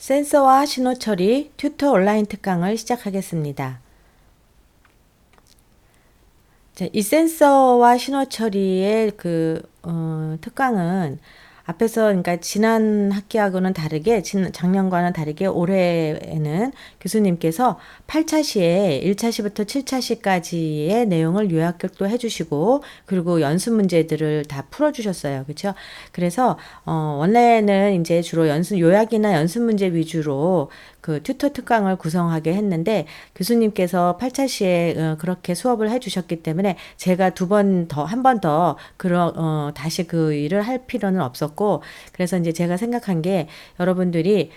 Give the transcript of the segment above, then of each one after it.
센서와 신호 처리 튜터 온라인 특강을 시작하겠습니다. 자, 이 센서와 신호 처리의 특강은 앞에서 그러니까 지난 학기하고는 다르게 작년과는 다르게 올해에는 교수님께서 8차 시에 1차 시부터 7차 시까지의 내용을 요약도 해주시고 그리고 연습 문제들을 다 풀어주셨어요. 그렇죠? 그래서 원래는 이제 주로 요약이나 연습 문제 위주로 그 튜터 특강을 구성하게 했는데 교수님께서 8차 시에 그렇게 수업을 해주셨기 때문에 제가 한 번 더 다시 그 일을 할 필요는 없었고, 그래서 이제 제가 생각한 게 여러분들이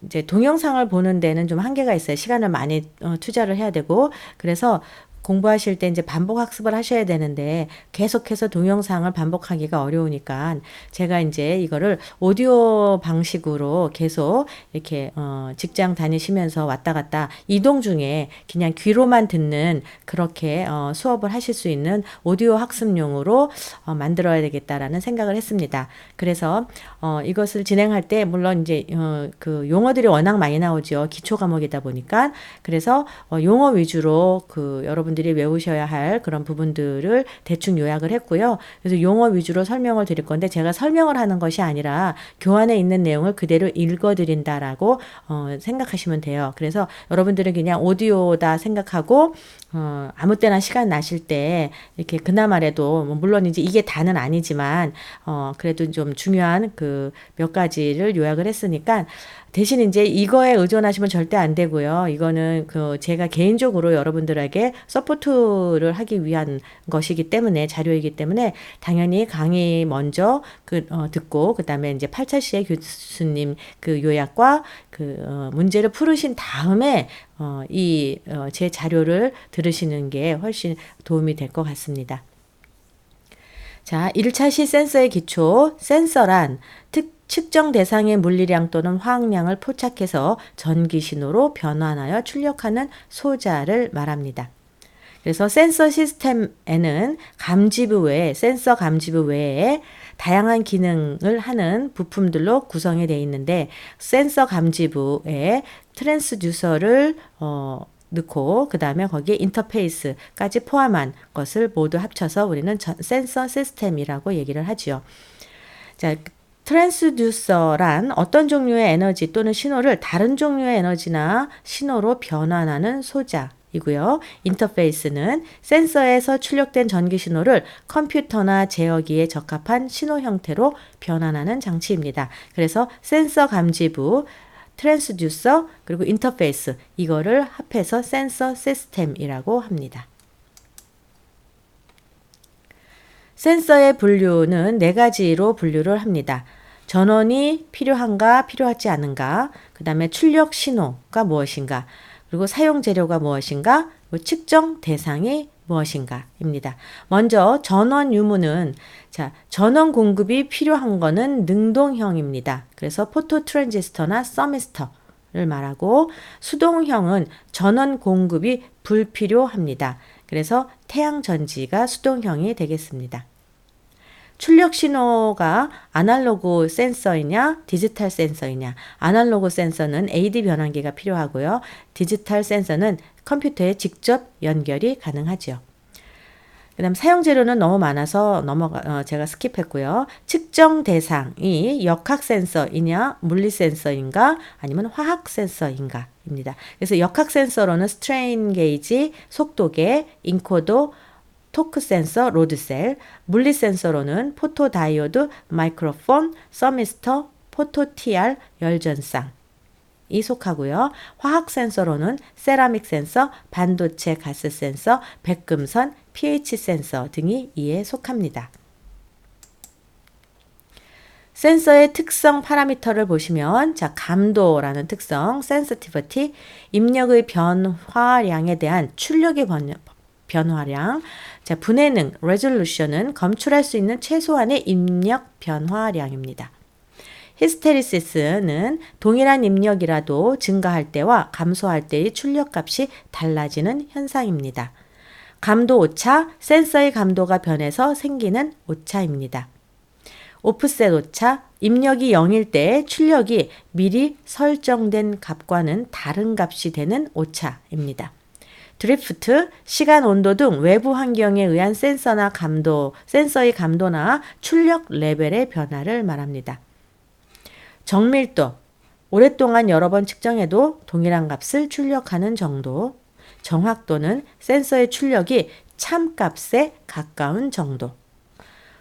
이제 동영상을 보는 데는 좀 한계가 있어요. 시간을 많이 투자를 해야 되고, 그래서 공부하실 때 이제 반복 학습을 하셔야 되는데 계속해서 동영상을 반복하기가 어려우니까 제가 이제 이거를 오디오 방식으로 계속 이렇게 직장 다니시면서 왔다 갔다 이동 중에 그냥 귀로만 듣는 그렇게 수업을 하실 수 있는 오디오 학습용으로 만들어야 되겠다라는 생각을 했습니다. 그래서 이것을 진행할 때 물론 이제 그 용어들이 워낙 많이 나오죠. 기초 과목이다 보니까. 그래서 용어 위주로 여러분들이 외우셔야 할 그런 부분들을 대충 요약을 했고요. 그래서 용어 위주로 설명을 드릴 건데 제가 설명을 하는 것이 아니라 교환에 있는 내용을 그대로 읽어드린다라고 생각하시면 돼요. 그래서 여러분들은 그냥 오디오다 생각하고 아무 때나 시간 나실 때 이렇게 그나마라도 물론 이제 이게 다는 아니지만 그래도 좀 중요한 몇 가지를 요약을 했으니까 대신 이제 이거에 의존하시면 절대 안 되고요. 이거는 제가 개인적으로 여러분들에게 서포트를 하기 위한 것이기 때문에 자료이기 때문에 당연히 강의 먼저 듣고 그다음에 이제 8차 시에 교수님 요약과 문제를 풀으신 다음에 제 자료를 들으시는 게 훨씬 도움이 될 것 같습니다. 자, 1차 시 센서의 기초. 센서란 측정 대상의 물리량 또는 화학량을 포착해서 전기 신호로 변환하여 출력하는 소자를 말합니다. 그래서 센서 시스템에는 센서 감지부 외에 다양한 기능을 하는 부품들로 구성이 되어 있는데 센서 감지부에 트랜스듀서를 넣고 그 다음에 거기에 인터페이스까지 포함한 것을 모두 합쳐서 우리는 센서 시스템이라고 얘기를 하지요. 자, 트랜스듀서란 어떤 종류의 에너지 또는 신호를 다른 종류의 에너지나 신호로 변환하는 소자이고요. 인터페이스는 센서에서 출력된 전기 신호를 컴퓨터나 제어기에 적합한 신호 형태로 변환하는 장치입니다. 그래서 센서 감지부, 트랜스듀서, 그리고 인터페이스 이거를 합해서 센서 시스템이라고 합니다. 센서의 분류는 4가지로 분류를 합니다. 전원이 필요한가 필요하지 않은가, 그 다음에 출력 신호가 무엇인가, 그리고 사용 재료가 무엇인가, 측정 대상이 무엇인가입니다. 먼저 전원 유무는 전원 공급이 필요한 거는 능동형입니다. 그래서 포토 트랜지스터나 서미스터를 말하고 수동형은 전원 공급이 불필요합니다. 그래서 태양전지가 수동형이 되겠습니다. 출력 신호가 아날로그 센서이냐 디지털 센서이냐. 아날로그 센서는 AD 변환기가 필요하고요. 디지털 센서는 컴퓨터에 직접 연결이 가능하죠. 그 다음 사용 재료는 너무 많아서 제가 스킵했고요. 측정 대상이 역학 센서이냐 물리 센서인가 아니면 화학 센서인가 입니다. 그래서 역학 센서로는 스트레인 게이지, 속도계, 인코더, 토크 센서, 로드셀, 물리 센서로는 포토 다이오드, 마이크로폰, 서미스터, 포토 TR, 열전쌍이 속하고요. 화학 센서로는 세라믹 센서, 반도체 가스 센서, 백금선, pH 센서 등이 이에 속합니다. 센서의 특성 파라미터를 보시면 감도라는 특성, sensitivity, 입력의 변화량에 대한 출력의 변화량, 분해능, resolution은 검출할 수 있는 최소한의 입력 변화량입니다. 히스테리시스는 동일한 입력이라도 증가할 때와 감소할 때의 출력값이 달라지는 현상입니다. 감도 오차, 센서의 감도가 변해서 생기는 오차입니다. 오프셋 오차, 입력이 0일 때 출력이 미리 설정된 값과는 다른 값이 되는 오차입니다. 드리프트, 시간, 온도 등 외부 환경에 의한 센서의 감도나 출력 레벨의 변화를 말합니다. 정밀도, 오랫동안 여러 번 측정해도 동일한 값을 출력하는 정도. 정확도는 센서의 출력이 참값에 가까운 정도.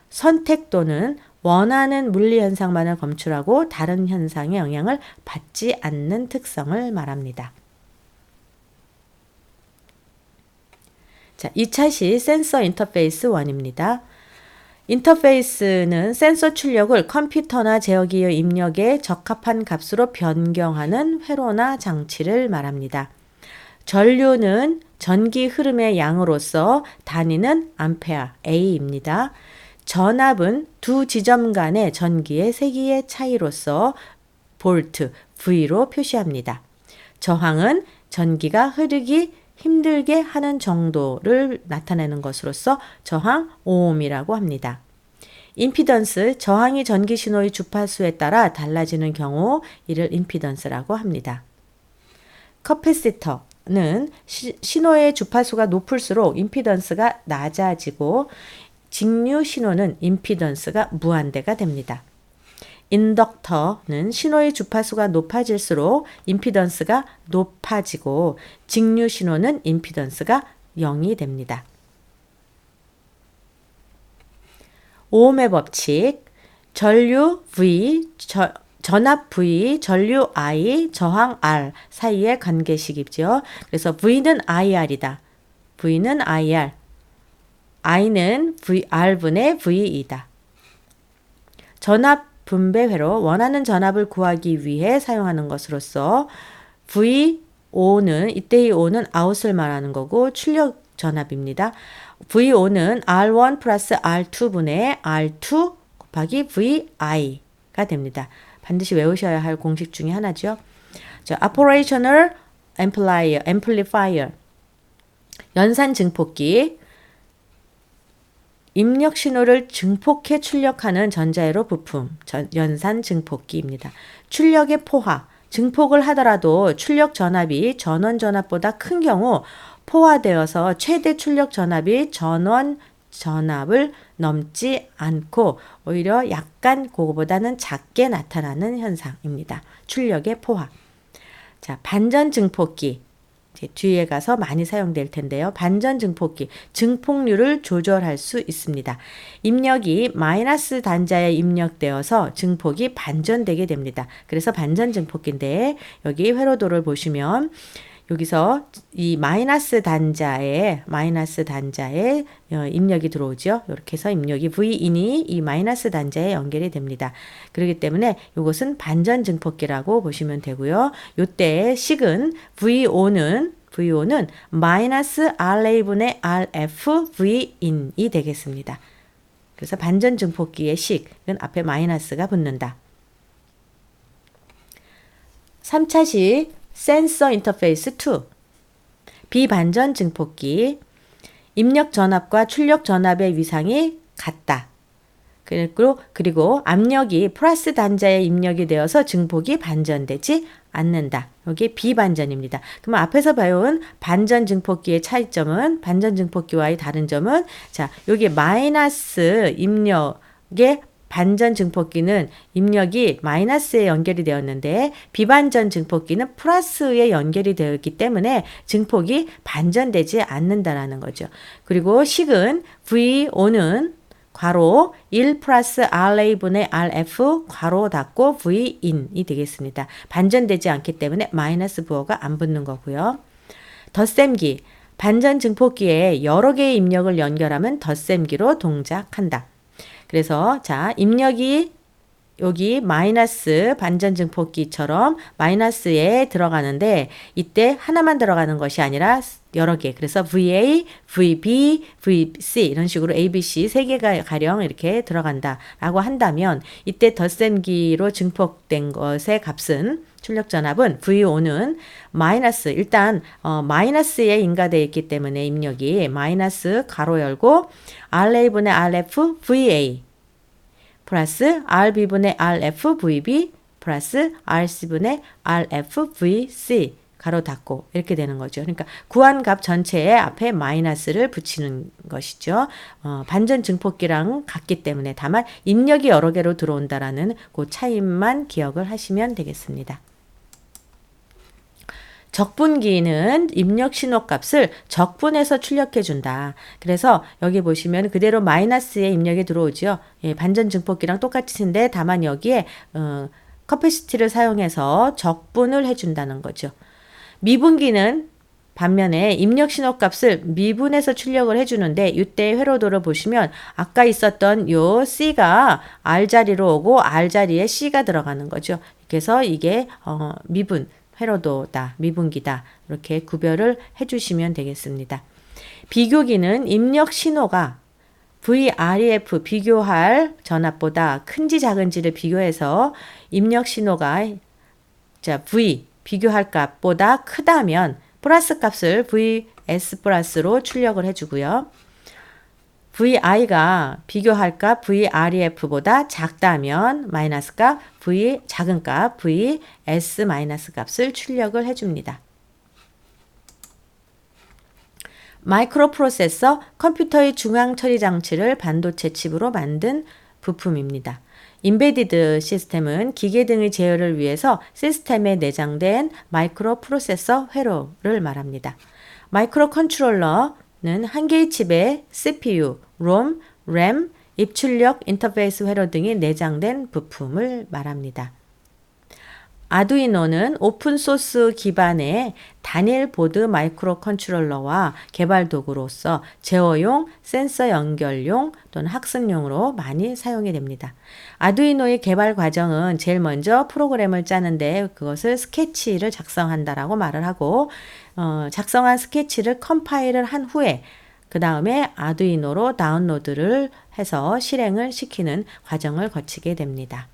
선택도는 원하는 물리 현상만을 검출하고 다른 현상의 영향을 받지 않는 특성을 말합니다. 자, 2차 센서 인터페이스 1입니다. 인터페이스는 센서 출력을 컴퓨터나 제어기의 입력에 적합한 값으로 변경하는 회로나 장치를 말합니다. 전류는 전기 흐름의 양으로서 단위는 암페어 A입니다. 전압은 두 지점 간의 전기의 세기의 차이로서 볼트 V로 표시합니다. 저항은 전기가 흐르기 힘들게 하는 정도를 나타내는 것으로서 저항 오음이라고 합니다. 임피던스, 저항이 전기 신호의 주파수에 따라 달라지는 경우 이를 임피던스라고 합니다. 커패시터는 신호의 주파수가 높을수록 임피던스가 낮아지고 직류 신호는 임피던스가 무한대가 됩니다. 인덕터는 신호의 주파수가 높아질수록 임피던스가 높아지고 직류 신호는 임피던스가 0이 됩니다. 오음의 법칙, 전류 V, 전압 V, 전류 I, 저항 R 사이의 관계식이죠. 그래서 V는 IR이다. V는 IR, I는 R분의 V이다. 전압 분배회로 원하는 전압을 구하기 위해 사용하는 것으로서 VO는 이때의 O는 아웃을 말하는 거고 출력 전압입니다. VO는 R1 플러스 R2분의 R2 곱하기 VI가 됩니다. 반드시 외우셔야 할 공식 중에 하나죠. Operational Amplifier, 연산 증폭기, 입력 신호를 증폭해 출력하는 전자회로 부품, 연산 증폭기입니다. 출력의 포화, 증폭을 하더라도 출력 전압이 전원 전압보다 큰 경우 포화되어서 최대 출력 전압이 전원 전압을 넘지 않고 오히려 약간 그거보다는 작게 나타나는 현상입니다. 출력의 포화. 자, 반전 증폭기. 뒤에 가서 많이 사용될 텐데요. 반전 증폭기, 증폭률을 조절할 수 있습니다. 입력이 마이너스 단자에 입력되어서 증폭이 반전되게 됩니다. 그래서 반전 증폭기인데 여기 회로도를 보시면 여기서 이 마이너스 단자에 입력이 들어오죠. 이렇게 해서 입력이 V인이 이 마이너스 단자에 연결이 됩니다. 그렇기 때문에 이것은 반전 증폭기라고 보시면 되고요. 이때의 식은 VO는 마이너스 RA분의 RF V인이 되겠습니다. 그래서 반전 증폭기의 식은 앞에 마이너스가 붙는다. 3차식 센서 인터페이스 2, 비반전 증폭기, 입력 전압과 출력 전압의 위상이 같다. 그리고 압력이 플러스 단자에 입력이 되어서 증폭이 반전되지 않는다. 여기 비반전입니다. 그러면 앞에서 배운 반전 증폭기의 차이점은, 반전 증폭기와의 다른 점은, 자, 여기 마이너스 입력의 반전 증폭기는 입력이 마이너스에 연결이 되었는데 비반전 증폭기는 플러스에 연결이 되었기 때문에 증폭이 반전되지 않는다라는 거죠. 그리고 식은 VO는 괄호 1 플러스 RA분의 RF 괄호 닫고 V인이 되겠습니다. 반전되지 않기 때문에 마이너스 부호가 안 붙는 거고요. 덧셈기, 반전 증폭기에 여러 개의 입력을 연결하면 덧셈기로 동작한다. 그래서 자, 입력이 여기 마이너스 반전 증폭기처럼 마이너스에 들어가는데 이때 하나만 들어가는 것이 아니라 여러 개. 그래서 VA, VB, VC 이런 식으로 ABC 세 개가 가령 이렇게 들어간다라고 한다면 이때 덧셈기로 증폭된 것의 값은 출력 전압은 VO는 마이너스, 일단 마이너스에 인가되어 있기 때문에 입력이 마이너스 가로 열고 RA분의 RF VA 플러스 RB분의 RFVB 플러스 RC분의 RFVC 가로 닫고 이렇게 되는 거죠. 그러니까 구한 값 전체에 앞에 마이너스를 붙이는 것이죠. 반전 증폭기랑 같기 때문에 다만 입력이 여러 개로 들어온다라는 그 차이만 기억을 하시면 되겠습니다. 적분기는 입력 신호값을 적분해서 출력해 준다. 그래서 여기 보시면 그대로 마이너스에 입력이 들어오죠. 예, 반전 증폭기랑 똑같은데 다만 여기에 커패시티를 사용해서 적분을 해준다는 거죠. 미분기는 반면에 입력 신호값을 미분해서 출력을 해주는데 이때 회로도를 보시면 아까 있었던 요 C가 R 자리로 오고 R 자리에 C가 들어가는 거죠. 그래서 이게 미분 회로도다, 미분기다 이렇게 구별을 해주시면 되겠습니다. 비교기는 입력 신호가 VREF 비교할 전압보다 큰지 작은지를 비교해서 입력 신호가 V 비교할 값보다 크다면 플러스 값을 VS 플러스로 출력을 해주고요. VI가 비교할 값 VREF보다 작다면 마이너스 값 V 작은 값 VS 마이너스 값을 출력을 해줍니다. 마이크로 프로세서 컴퓨터의 중앙 처리 장치를 반도체 칩으로 만든 부품입니다. 인베디드 시스템은 기계 등의 제어를 위해서 시스템에 내장된 마이크로 프로세서 회로를 말합니다. 마이크로 컨트롤러는 한 개의 칩에 CPU, ROM, RAM, 입출력 인터페이스 회로 등이 내장된 부품을 말합니다. 아두이노는 오픈소스 기반의 단일 보드 마이크로 컨트롤러와 개발 도구로서 제어용, 센서 연결용 또는 학습용으로 많이 사용이 됩니다. 아두이노의 개발 과정은 제일 먼저 프로그램을 짜는데 그것을 스케치를 작성한다라고 말을 하고 작성한 스케치를 컴파일을 한 후에 그 다음에 아두이노로 다운로드를 해서 실행을 시키는 과정을 거치게 됩니다.